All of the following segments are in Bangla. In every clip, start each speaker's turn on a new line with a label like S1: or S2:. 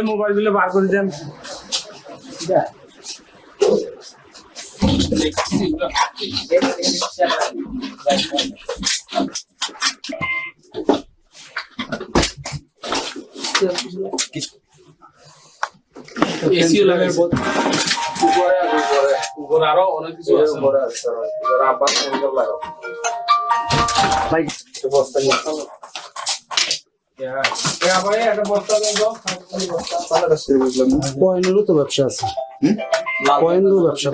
S1: মোবাইল গুলো বার করে দেন।
S2: এসিও লাগে উপরে আরো অনেক কিছু আছে আবার লাগাও ভাই বস্তা নিয়ে
S1: কয়েনেরও তো ব্যবসা আছে, কয়েনেরও ব্যবসা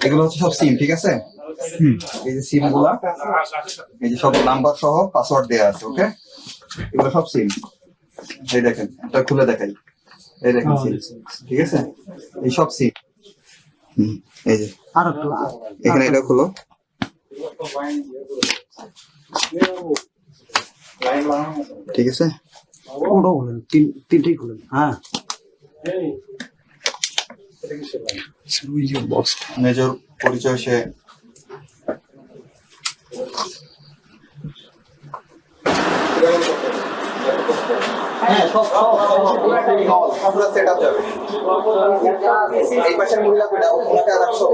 S3: এগুলো হচ্ছে সব সিম, ঠিক আছে? এই যে সিম গুলা, এই যে সব নাম্বার সহ পাসওয়ার্ড দেওয়া আছে। ওকে, এগুলো সব সিম। এই দেখেন, এটা খুলে দেখাই। এই দেখেন সিম, ঠিক আছে? এই সব সিম। এই যে এখানে এটা খুলো। ঠিক আছে,
S1: ওটাও খুলেন, তিনটেই খুলেন। হ্যাঁ,
S3: মেজর পরিচয় সে এই পাশের মহিলা কোটা ওনাকে রাখছো।